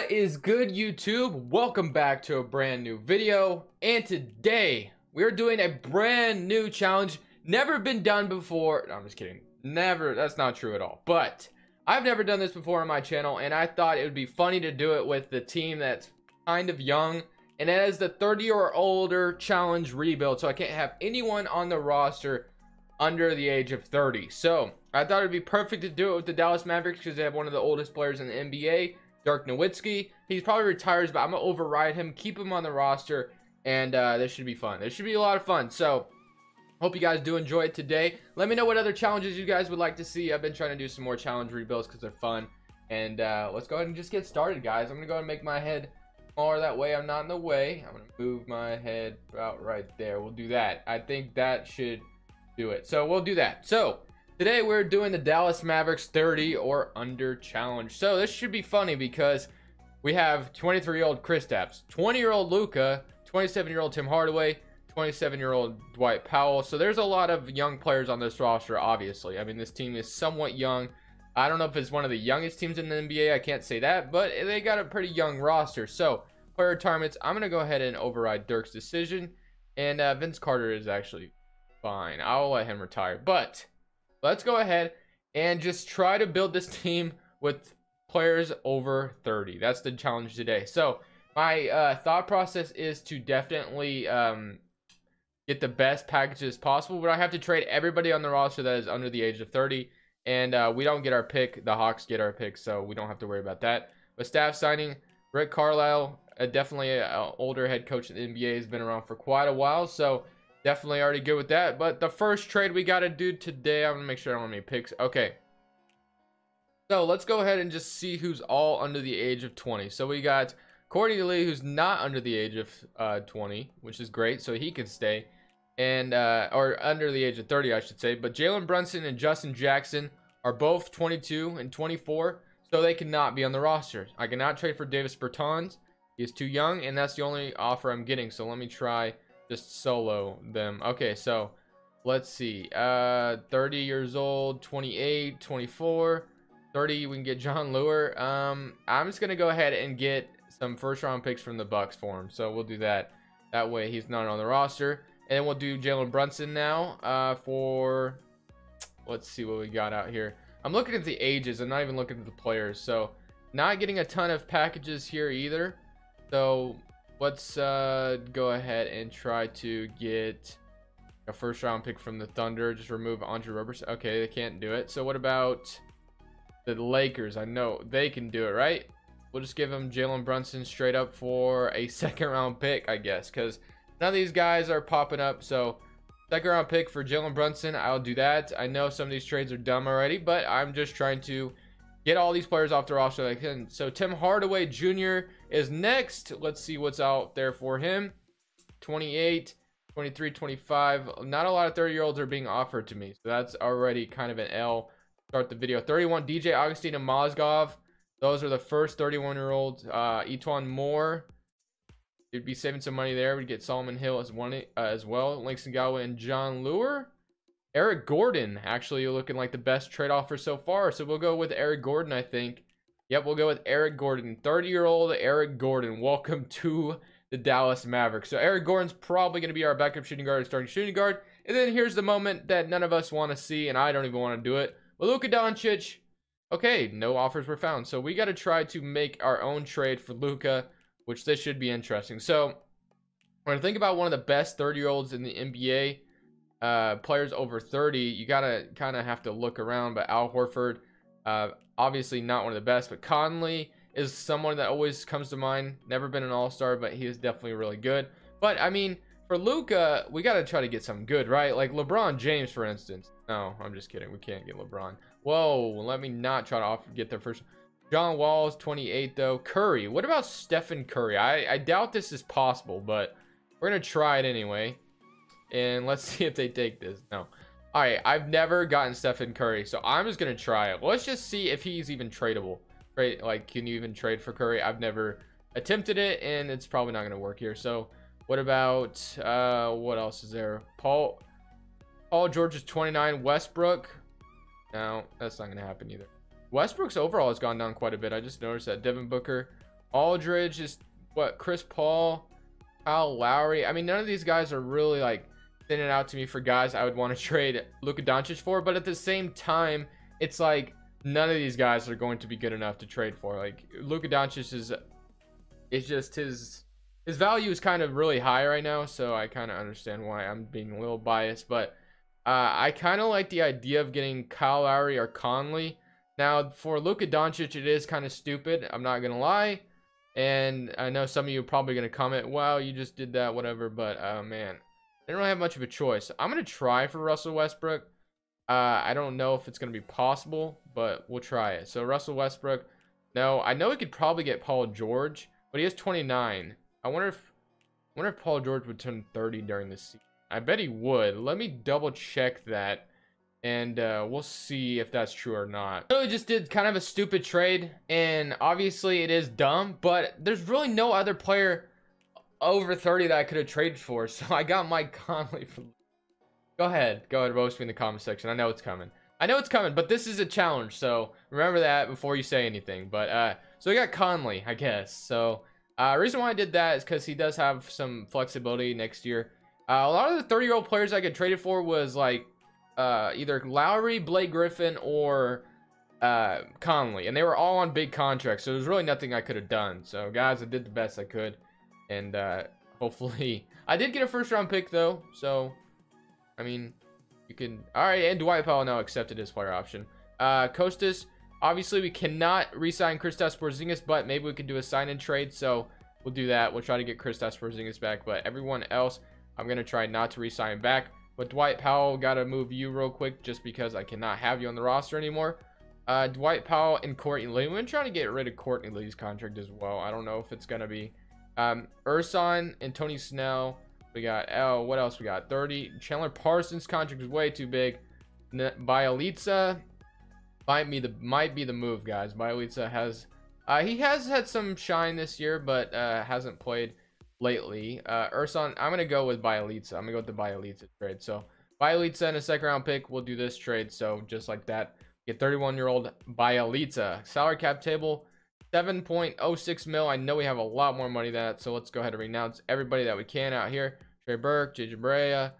What is good, YouTube? Welcome back to a brand new video, and today we're doing a brand new challenge, never been done before. No, I'm just kidding. Never, that's not true at all. But I've never done this before on my channel, and I thought it would be funny to do it with the team that's kind of young, and it is the 30 or older challenge rebuild, so I can't have anyone on the roster under the age of 30. So I thought it'd be perfect to do it with the Dallas Mavericks because they have one of the oldest players in the NBA, Dirk Nowitzki. He probably retires, but I'm gonna override him, keep him on the roster, and this should be fun. This should be a lot of fun. So hope you guys do enjoy it today. Let me know what other challenges you guys would like to see. I've been trying to do some more challenge rebuilds because they're fun. And let's go ahead and just get started, guys. I'm gonna go ahead and make my head smaller, that way I'm not in the way. I'm gonna move my head about right there. We'll do that. I think that should do it. So we'll do that. So today we're doing the Dallas Mavericks 30 or under challenge. So this should be funny because we have 23-year-old Kristaps, 20-year-old Luka, 27-year-old Tim Hardaway, 27-year-old Dwight Powell. So there's a lot of young players on this roster, obviously. I mean, this team is somewhat young. I don't know if it's one of the youngest teams in the NBA. I can't say that, but they got a pretty young roster. So player retirements, I'm going to go ahead and override Dirk's decision. And Vince Carter is actually fine. I'll let him retire. But let's go ahead and just try to build this team with players over 30. That's the challenge today. So my thought process is to definitely get the best packages possible, but I have to trade everybody on the roster that is under the age of 30, and we don't get our pick. The Hawks get our pick, so we don't have to worry about that. But staff signing, Rick Carlisle, definitely an older head coach in the NBA, has been around for quite a while, so definitely already good with that. But the first trade we got to do today, I'm going to make sure I don't have any picks. Okay. So let's go ahead and just see who's all under the age of 20. So we got Courtney Lee, who's not under the age of 20, which is great. So he can stay. And, or under the age of 30, I should say. But Jalen Brunson and Justin Jackson are both 22 and 24. So they cannot be on the roster. I cannot trade for Davis Bertans. He is too young. And that's the only offer I'm getting. So let me try just solo them. Okay, so let's see. 30 years old, 28, 24, 30. We can get John Lure. I'm just gonna go ahead and get some first round picks from the Bucks for him. So we'll do that. That way he's not on the roster. And then we'll do Jalen Brunson now for, let's see what we got out here. I'm looking at the ages. I'm not even looking at the players. So not getting a ton of packages here either. So let's go ahead and try to get a first round pick from the Thunder. Just remove Andre Robertson. Okay, they can't do it. So what about the Lakers? I know they can do it, right? We'll just give them Jalen Brunson straight up for a second round pick, I guess, because none of these guys are popping up. So second round pick for Jalen Brunson, I'll do that. I know some of these trades are dumb already, but I'm just trying to get all these players off the roster like him. So Tim Hardaway Jr. is next. Let's see what's out there for him. 28, 23, 25. Not a lot of 30-year-olds are being offered to me, so that's already kind of an L. Start the video. 31, DJ Augustine and Mozgov. Those are the first 31-year-olds. Etuan Moore. You'd be saving some money there. We'd get Solomon Hill as one as well. Langston Galloway and John Lure. Eric Gordon, actually looking like the best trade offer so far. So we'll go with Eric Gordon, I think. Yep, we'll go with Eric Gordon. 30-year-old Eric Gordon. Welcome to the Dallas Mavericks. So Eric Gordon's probably going to be our backup shooting guard, starting shooting guard. And then here's the moment that none of us want to see, and I don't even want to do it. Well, LUKA DONCIC. Okay, no offers were found. So we got to try to make our own trade for Luka, which this should be interesting. So when I think about one of the best 30-year-olds in the NBA, players over 30, you gotta kind of have to look around. But Al Horford, obviously not one of the best, but Conley is someone that always comes to mind. Never been an all-star, but he is definitely really good. But I mean, for Luka, we gotta try to get some good, right? Like LeBron James, for instance. No, I'm just kidding. We can't get LeBron. Whoa, let me not try to get their first. John Wall's 28 though. Curry, what about Stephen Curry? I doubt this is possible, but we're gonna try it anyway. And let's see if they take this. No. All right, I've never gotten Stephen Curry, so I'm just gonna try it. Let's just see if he's even tradable. Right? Like, can you even trade for Curry? I've never attempted it, and it's probably not gonna work here. So what about what else is there? Paul George is 29. Westbrook. No, that's not gonna happen either. Westbrook's overall has gone down quite a bit. I just noticed that. Devin Booker Aldridge is what? Chris Paul, Kyle Lowry. I mean, none of these guys are really like standing out to me for guys I would want to trade Luka Doncic for. But at the same time, it's like none of these guys are going to be good enough to trade for. Like Luka Doncic is just his value is kind of really high right now. So I kind of understand why I'm being a little biased, but I kind of like the idea of getting Kyle Lowry or Conley. Now for Luka Doncic, it is kind of stupid. I'm not gonna lie. And I know some of you are probably going to comment, wow, you just did that, whatever. But, man, I didn't really have much of a choice. I'm going to try for Russell Westbrook. I don't know if it's going to be possible, but we'll try it. So, Russell Westbrook, no. I know we could probably get Paul George, but he is 29. I wonder if Paul George would turn 30 during this season. I bet he would. Let me double check that. And we'll see if that's true or not. I really just did kind of a stupid trade, and obviously it is dumb, but there's really no other player over 30 that I could have traded for. So I got Mike Conley. Go ahead, roast me in the comment section. I know it's coming. But this is a challenge, so remember that before you say anything. But so I got Conley, I guess. So reason why I did that is because he does have some flexibility next year. A lot of the 30-year-old players I could trade it for was like either Lowry, Blake Griffin, or Conley, and they were all on big contracts, so there's really nothing I could have done. So guys, I did the best I could, and hopefully I did get a first-round pick though, so I mean, you can. All right, and Dwight Powell now accepted his player option. Kostas, obviously we cannot re-sign Kristaps Porzingis, but maybe we could do a sign-in trade, so we'll do that. We'll try to get Kristaps Porzingis back, but everyone else I'm gonna try not to re-sign back. But Dwight Powell, gotta move you real quick just because I cannot have you on the roster anymore. Dwight Powell and Courtney Lee. We're trying to get rid of Courtney Lee's contract as well. I don't know if it's gonna be Ersan and Tony Snell. We got what else we got? 30. Chandler Parsons' contract is way too big. Bielitsa might be the move, guys. Bielitsa has he has had some shine this year, but hasn't played lately. Ersan, I'm gonna go with Bielitsa. I'm gonna go with the Bielitsa trade. So Bielitsa and a second round pick. We'll do this trade. So just like that, get 31-year-old Bielitsa. Salary cap table 7.06 mil. I know we have a lot more money than that. So let's go ahead and renounce everybody that we can out here. Trey Burke, JJ Barea,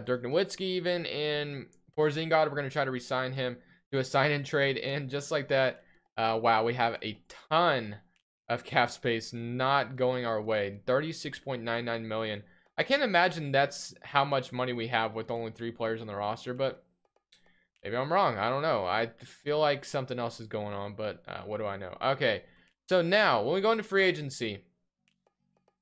Dirk Nowitzki even, and Porzingis. We're gonna try to re-sign him, do a sign-in trade, and just like that, wow, we have a ton of cap space not going our way. 36.99 million. I can't imagine that's how much money we have with only 3 players on the roster, but maybe I'm wrong. I don't know. I feel like something else is going on, but what do I know? Okay, so now when we go into free agency,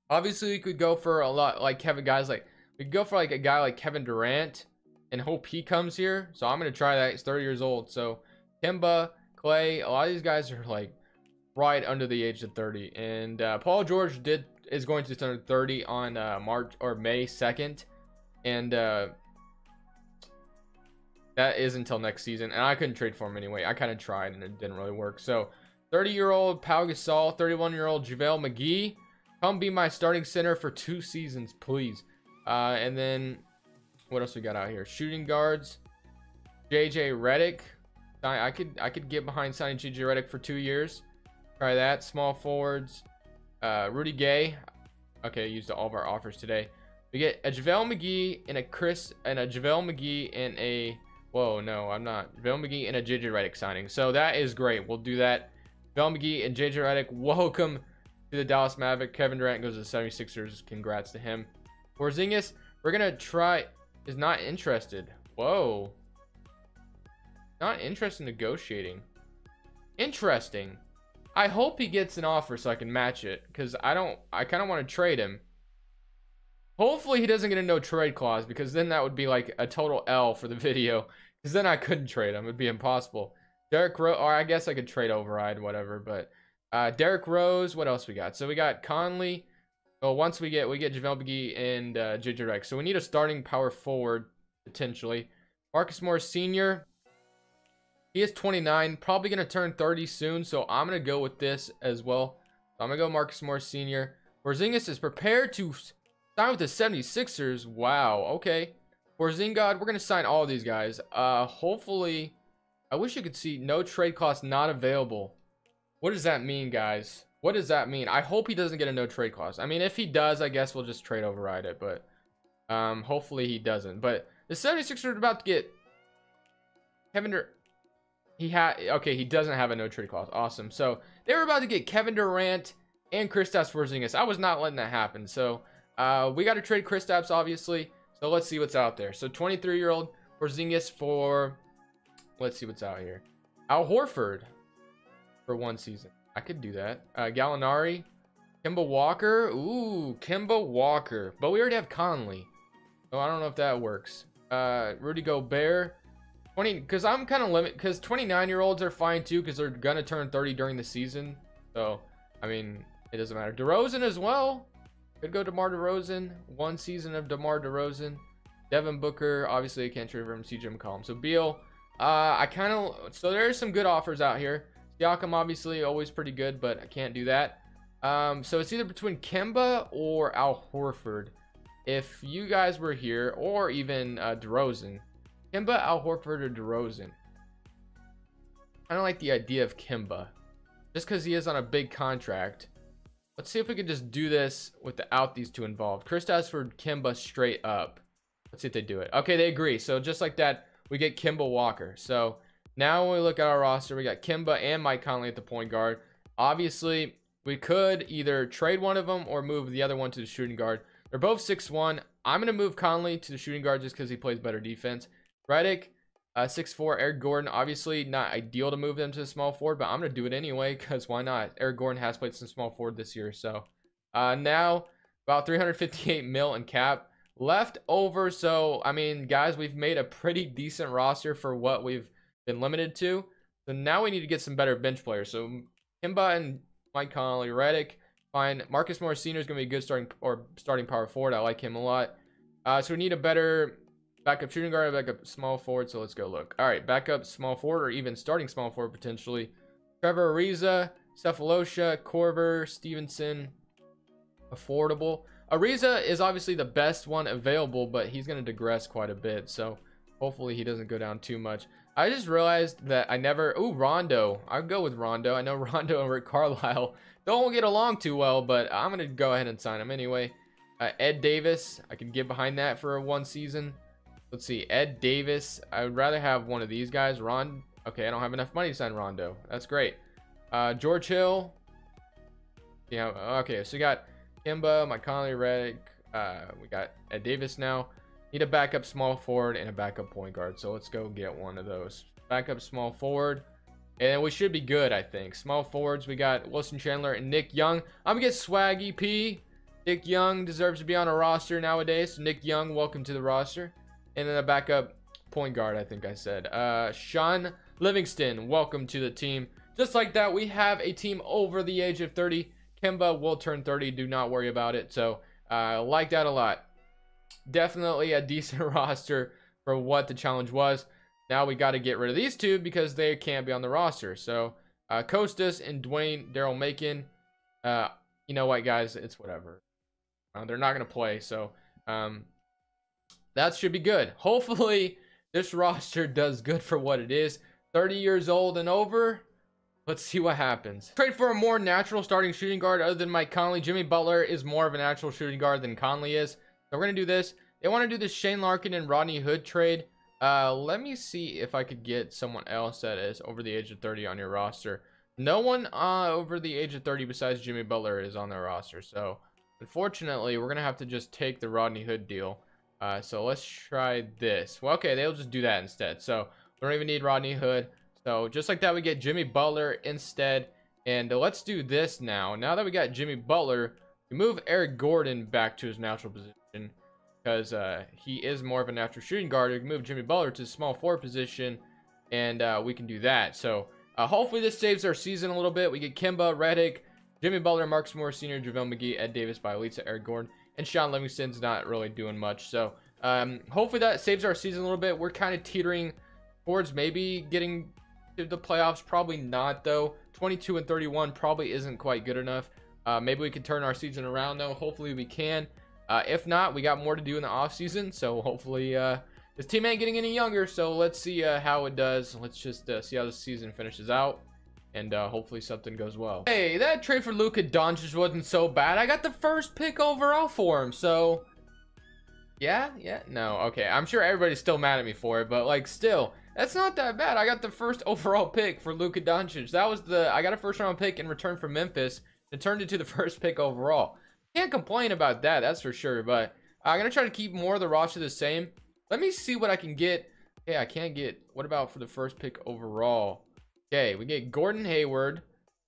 obviously we could go for a lot like we could go for like a guy like Kevin Durant and hope he comes here. So I'm gonna try that. He's 30 years old. So Kemba, Clay, a lot of these guys are like right under the age of 30, and Paul George is going to turn 30 on May 2nd, and that is until next season, and I couldn't trade for him anyway. I kind of tried and it didn't really work. So 30-year-old Pau Gasol, 31-year-old JaVale McGee, come be my starting center for 2 seasons, please. And then what else we got out here? Shooting guards, JJ Redick. I could get behind signing JJ Redick for 2 years. Try that. Small forwards, Rudy Gay. Okay, used all of our offers today. We get a JaVale McGee and a JaVale McGee and a whoa, no, I'm not. JaVale McGee and a JJ Redick signing. So that is great. We'll do that. JaVale McGee and JJ Redick, welcome to the Dallas Mavericks. Kevin Durant goes to the 76ers. Congrats to him. Porzingis, we're gonna try, is not interested. Whoa. Not interested in negotiating. Interesting. I hope he gets an offer so I can match it, because I kind of want to trade him. Hopefully he doesn't get a no trade clause, because then that would be like a total L for the video, because then I couldn't trade him. It'd be impossible. Derrick Rose, or I guess I could trade override, whatever, but Derrick Rose, what else we got? So we got Conley. Oh, once we get JaVale McGee and JJ Redick. So we need a starting power forward potentially. Marcus Morris Sr. He is 29, probably going to turn 30 soon, so I'm going to go with this as well. So I'm going to go Marcus Morris Sr. Porzingis is prepared to sign with the 76ers. Wow, okay. Porzingis, we're going to sign all of these guys. Hopefully, I wish you could see no trade cost not available. What does that mean, guys? What does that mean? I hope he doesn't get a no trade clause. I mean, if he does, I guess we'll just trade override it, but hopefully he doesn't. But the 76ers are about to get Kevin Durant. Okay, he doesn't have a no trade clause. Awesome. So they were about to get Kevin Durant and Kristaps Porzingis. I was not letting that happen. So we got to trade Kristaps, obviously. So let's see what's out there. So 23-year-old Porzingis for, let's see what's out here. Al Horford for 1 season. I could do that. Gallinari, Kemba Walker. Ooh, Kemba Walker. But we already have Conley. So I don't know if that works. Rudy Gobert. 20, because I'm kind of limited, because 29-year-olds are fine too, because they're going to turn 30 during the season. So, I mean, it doesn't matter. DeRozan as well. Could go DeMar DeRozan. 1 season of DeMar DeRozan. Devin Booker. Obviously, I can't trade for him. CJ McCollum. So, Beal. So there's some good offers out here. Siakam, obviously, always pretty good, but I can't do that. So it's either between Kemba or Al Horford. If you guys were here, or even DeRozan. Kemba, Al Horford, or DeRozan. I don't like the idea of Kemba. Just because he is on a big contract. Let's see if we can just do this without these two involved. Kristaps for Kemba straight up. Let's see if they do it. Okay, they agree. So just like that, we get Kemba Walker. So now when we look at our roster, we got Kemba and Mike Conley at the point guard. Obviously, we could either trade one of them or move the other one to the shooting guard. They're both 6'1". I'm going to move Conley to the shooting guard just because he plays better defense. Redick, 6'4". Eric Gordon, obviously not ideal to move them to the small forward, but I'm going to do it anyway because why not? Eric Gordon has played some small forward this year. So now about 358 mil in cap left over. So, I mean, guys, we've made a pretty decent roster for what we've been limited to. So now we need to get some better bench players. So Kemba and Mike Conley, Redick, fine. Marcus Morris Sr. is going to be a good starting power forward. I like him a lot. So we need a better backup shooting guard, backup small forward. So let's go look. All right, backup small forward or even starting small forward potentially. Trevor Ariza, Cephalosha, Korver, Stevenson, affordable. Ariza is obviously the best one available, but he's going to digress quite a bit. So hopefully he doesn't go down too much. I just realized that I never... Ooh, Rondo. I'll go with Rondo. I know Rondo and Rick Carlisle don't get along too well, but I'm going to go ahead and sign him anyway. Ed Davis. I can get behind that for 1 season. Let's see. Ed Davis. I would rather have one of these guys. Okay, I don't have enough money to sign Rondo. That's great. George Hill. Yeah, okay, so we got Kemba, Mike Conley, Redick. We got Ed Davis now. Need a backup small forward and a backup point guard. So let's go get one of those. Backup small forward. And we should be good, I think. Small forwards, we got Wilson Chandler and Nick Young. I'm going to get Swaggy P. Nick Young deserves to be on a roster nowadays. So Nick Young, welcome to the roster. And then a backup point guard, I think I said. Sean Livingston, welcome to the team. Just like that, we have a team over the age of 30. Kemba will turn 30. Do not worry about it. So I like that a lot. Definitely a decent roster for what the challenge was. Now we got to get rid of these two because they can't be on the roster. So Kostas and Dwayne, Daryl Macon. You know what, guys? It's whatever. They're not going to play. So that should be good. Hopefully this roster does good for what it is. 30 years old and over. Let's see what happens. Trade for a more natural starting shooting guard other than Mike Conley. Jimmy Butler is more of a natural shooting guard than Conley is. So we're going to do this. They want to do this Shane Larkin and Rodney Hood trade. Let me see if I could get someone else that is over the age of 30 on your roster. No one over the age of 30 besides Jimmy Butler is on their roster. So unfortunately, we're going to have to just take the Rodney Hood deal. So let's try this. Well, okay, they'll just do that instead. So we don't even need Rodney Hood. So just like that, we get Jimmy Butler instead. And let's do this now. Now that we got Jimmy Butler, we move Eric Gordon back to his natural position. Because he is more of a natural shooting guard. We can move Jimmy Butler to the small forward position. And we can do that. So hopefully this saves our season a little bit. We get Kemba, Redick, Jimmy Butler, Marcus Morris Sr., JaVale McGee, Ed Davis, Bielitsa, Eric Gordon. And Sean Livingston's not really doing much. So hopefully that saves our season a little bit. We're kind of teetering towards maybe getting to the playoffs. Probably not, though. 22-31 probably isn't quite good enough. Maybe we can turn our season around, though. Hopefully we can. If not, we got more to do in the offseason. So hopefully this team ain't getting any younger. So let's see how it does. Let's just see how the season finishes out. and hopefully something goes well. Hey, that trade for Luka Doncic wasn't so bad. I got the first pick overall for him, so yeah, no, okay. I'm sure everybody's still mad at me for it, but like still, that's not that bad. I got the first overall pick for Luka Doncic. I got a first round pick in return from Memphis. It turned into the first pick overall. Can't complain about that, that's for sure. But I'm gonna try to keep more of the roster the same. Let me see what I can get. Okay, I can't get. What about for the first pick overall? Okay, we get Gordon Hayward,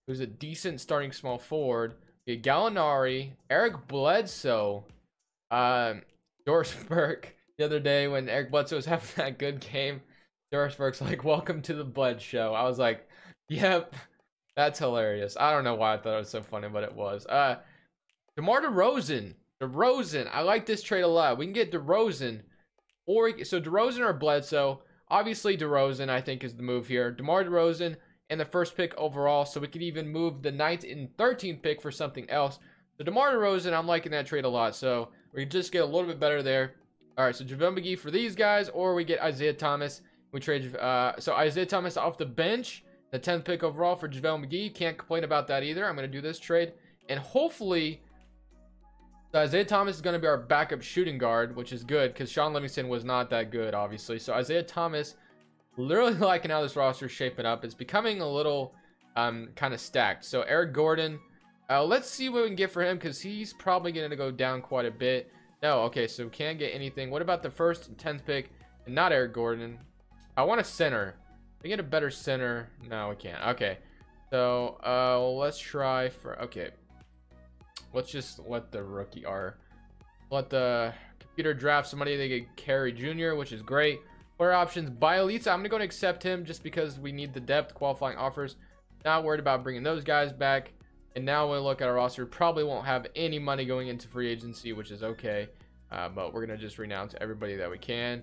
who's a decent starting small forward. We get Gallinari, Eric Bledsoe, Doris Burke. The other day when Eric Bledsoe was having that good game, Doris Burke's like, "Welcome to the Bled Show." I was like, "Yep, that's hilarious." I don't know why I thought it was so funny, but it was. DeMar DeRozan. I like this trade a lot. We can get DeRozan, so DeRozan or Bledsoe. Obviously, DeRozan, I think, is the move here. DeMar DeRozan and the first pick overall, so we could even move the 9th and 13th pick for something else. So DeMar DeRozan, I'm liking that trade a lot. So we just get a little bit better there. All right, so JaVale McGee for these guys, or we get Isaiah Thomas. We trade, so Isaiah Thomas off the bench, the 10th pick overall for JaVale McGee. Can't complain about that either. I'm going to do this trade, and hopefully Isaiah Thomas is going to be our backup shooting guard, which is good because Sean Livingston was not that good, obviously. So Isaiah Thomas, literally liking how this roster is shaping up. It's becoming a little kind of stacked. So Eric Gordon, let's see what we can get for him because he's probably going to go down quite a bit. No, okay, so we can't get anything. What about the first and 10th pick and not Eric Gordon? I want a center. We get a better center. No, we can't. Okay, so let's try for, okay. Let's just let the rookie let the computer draft somebody. They get Carey Jr., which is great. Player options, Bielitsa. I'm gonna go and accept him just because we need the depth. Qualifying offers. Not worried about bringing those guys back. And now when we look at our roster, probably won't have any money going into free agency, which is okay. But we're gonna just renounce everybody that we can,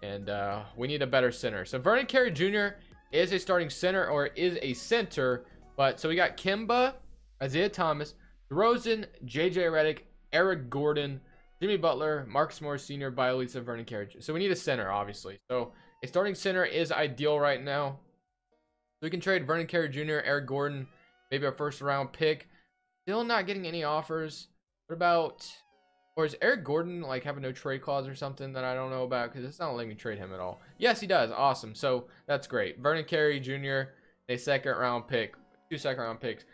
and we need a better center. So Vernon Carey Jr. is a starting center, or is a center. But so we got Kemba, Isaiah Thomas, DeRozan, JJ Redick, Eric Gordon, Jimmy Butler, Marcus Morris Sr., Bielitsa, Vernon Carey. So we need a center, obviously. So a starting center is ideal right now. So we can trade Vernon Carey Jr., Eric Gordon, maybe a first round pick. Still not getting any offers. What about, or is Eric Gordon like having no trade clause or something that I don't know about? Because it's not letting me trade him at all. Yes, he does. Awesome. So that's great. Vernon Carey Jr., a 2nd round pick, 2 second round picks.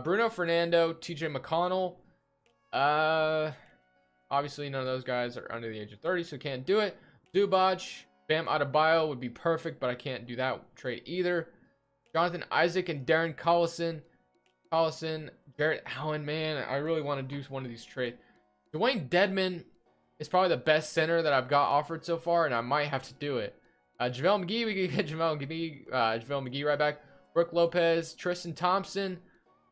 Bruno Fernando, TJ McConnell. Obviously none of those guys are under the age of 30, so can't do it. Zubac, Bam Adebayo would be perfect, but I can't do that trade either. Jonathan Isaac and Darren Collison, Jarrett Allen, man, I really want to do one of these trades. Dwayne Dedman is probably the best center that I've got offered so far, and I might have to do it. JaVale McGee, we can get JaVale McGee right back. Brooke Lopez, Tristan Thompson,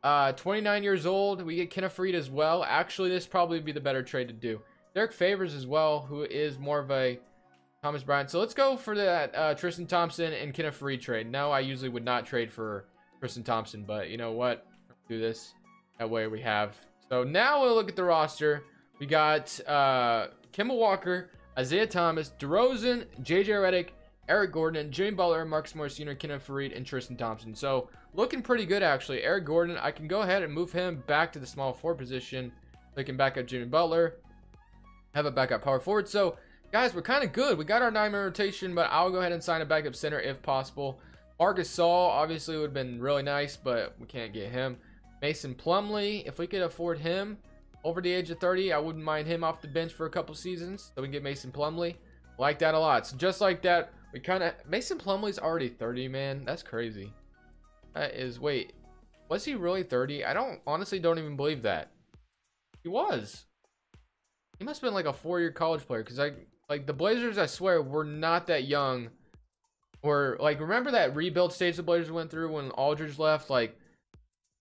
29 years old. We get Kenneth Faried as well. Actually, this probably would be the better trade to do. Derek Favors as well, who is more of a Thomas Bryant. So let's go for that Tristan Thompson and Kenneth Faried trade. No, I usually would not trade for Tristan Thompson, but you know what? Do this. That way we have. So now we'll look at the roster. We got Kemba Walker, Isaiah Thomas, DeRozan, JJ Redick, Eric Gordon, Jimmy Butler, Marcus Morris Sr., Kenneth Faried, and Tristan Thompson. So looking pretty good, actually. Eric Gordon, I can go ahead and move him back to the small forward position. So I can back up Jimmy Butler, have a backup power forward. So guys, we're kind of good. We got our 9-man rotation, but I'll go ahead and sign a backup center if possible. Marcus Saul obviously would have been really nice, but we can't get him. Mason Plumlee, if we could afford him over the age of 30, I wouldn't mind him off the bench for a couple seasons. So we can get Mason Plumlee. Like that a lot. So just like that, we kind of, Mason Plumlee's already 30, man. That's crazy. That is, wait, was he really 30? I honestly don't even believe that. He was. He must have been like a 4-year college player, because like the Blazers, I swear, were not that young. Or like, remember that rebuild stage the Blazers went through when Aldridge left? Like,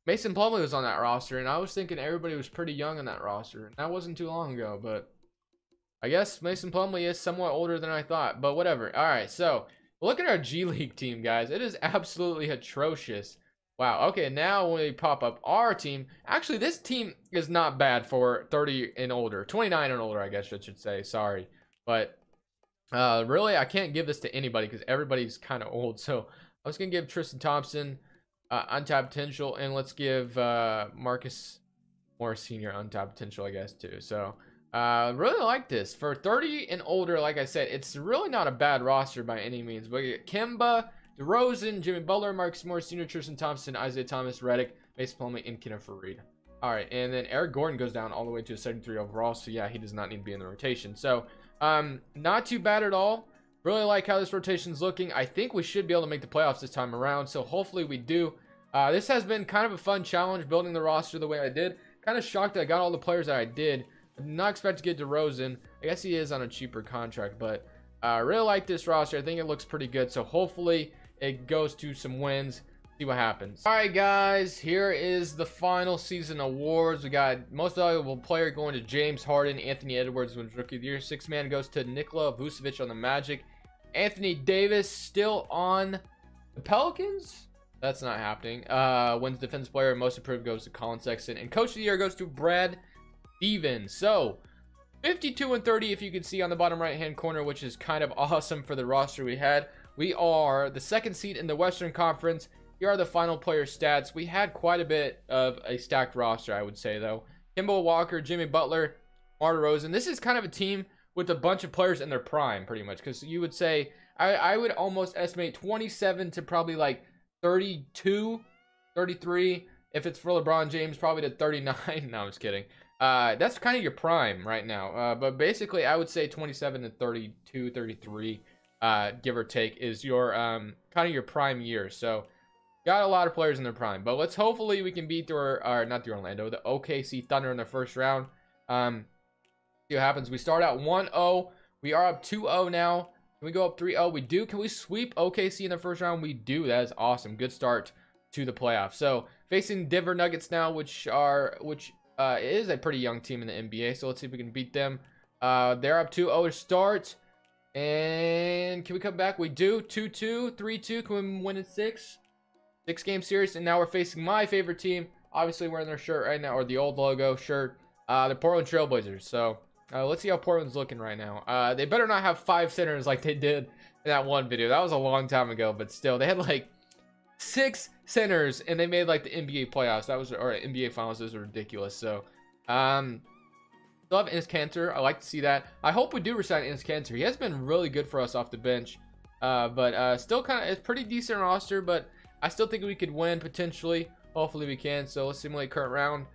Mason Plumlee was on that roster, and I was thinking everybody was pretty young on that roster, and that wasn't too long ago. But I guess Mason Plumlee is somewhat older than I thought, but whatever. All right, so look at our G League team, guys. It is absolutely atrocious. Wow. Okay, now when we pop up our team, actually this team is not bad for 30 and older, 29 and older, I guess I should say. Sorry, but really, I can't give this to anybody because everybody's kind of old. So I was gonna give Tristan Thompson, untapped potential, and let's give Marcus more senior untapped potential, I guess, too. So really like this for 30 and older. Like I said, it's really not a bad roster by any means. But you get Kemba, DeRozan, Jimmy Butler, Marcus Morris Sr., Tristan Thompson, Isaiah Thomas, Redick, Mason Plumlee, and Kenneth Faried. All right, and then Eric Gordon goes down all the way to a 73 overall. So yeah, he does not need to be in the rotation. So not too bad at all. Really like how this rotation's looking. I think we should be able to make the playoffs this time around. So hopefully we do. This has been kind of a fun challenge, building the roster the way I did. Kind of shocked that I got all the players that I did. I did not expect to get DeRozan. I guess he is on a cheaper contract, but I really like this roster. I think it looks pretty good. So hopefully it goes to some wins. See what happens. All right, guys, here is the final season awards. We got most valuable player going to James Harden. Anthony Edwards wins Rookie of the Year. Sixth man goes to Nikola Vucevic on the Magic. Anthony Davis still on the Pelicans. That's not happening. Wins Defense Player. Most Improved goes to Colin Sexton. And Coach of the Year goes to Brad Stevens. So 52 and 30, if you can see on the bottom right hand corner, which is kind of awesome for the roster we had. We are the second seed in the Western Conference. Here are the final player stats. We had quite a bit of a stacked roster, I would say, though. Kemba Walker, Jimmy Butler, DeMar DeRozan. This is kind of a team with a bunch of players in their prime, pretty much. Because you would say, I would almost estimate 27 to probably like 32, 33. If it's for LeBron James, probably to 39. No, I'm just kidding. That's kind of your prime right now. But basically, I would say 27 to 32, 33, give or take, is your kind of your prime year. So got a lot of players in their prime, but let's hopefully we can beat not the Orlando, the OKC Thunder in the first round. See what happens. We start out 1-0. We are up 2-0 now. Can we go up 3-0? We do. Can we sweep OKC in the first round? We do. That is awesome. Good start to the playoffs. So facing Denver Nuggets now, which is a pretty young team in the NBA. So let's see if we can beat them. They're up 2-0 to start. And can we come back? We do. 2-2, 3-2. Can we win in 6? 6-game series, and now we're facing my favorite team. Obviously wearing their shirt right now, or the old logo shirt, the Portland Trailblazers. So let's see how Portland's looking right now. They better not have 5 centers like they did in that one video. That was a long time ago, but still, they had like 6 centers, and they made like the NBA playoffs. That was, or NBA finals. Those were ridiculous. So still have Enes Kanter. I like to see that. I hope we do resign Enes Kanter. He has been really good for us off the bench, but still kind of, it's pretty decent roster, but I still think we could win potentially. Hopefully we can. So let's simulate current round.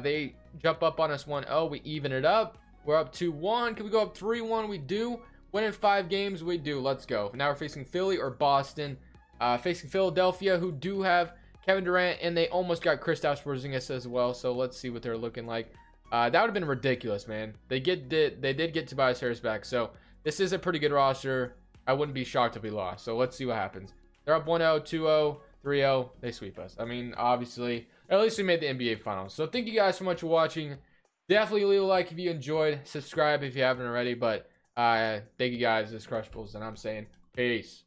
They jump up on us 1-0. We even it up. We're up 2-1. Can we go up 3-1? We do. Win in 5 games. We do. Let's go. Now we're facing Philly or Boston. Facing Philadelphia, who do have Kevin Durant, and they almost got Kristaps Porzingis as well. So let's see what they're looking like. That would have been ridiculous, man. They did get Tobias Harris back. So this is a pretty good roster. I wouldn't be shocked if we lost. So let's see what happens. They're up 1-0, 2-0, 3-0. They sweep us. I mean, obviously, at least we made the NBA Finals. So thank you guys so much for watching. Definitely leave a like if you enjoyed. Subscribe if you haven't already. But thank you guys. This is Crushables, and I'm saying peace.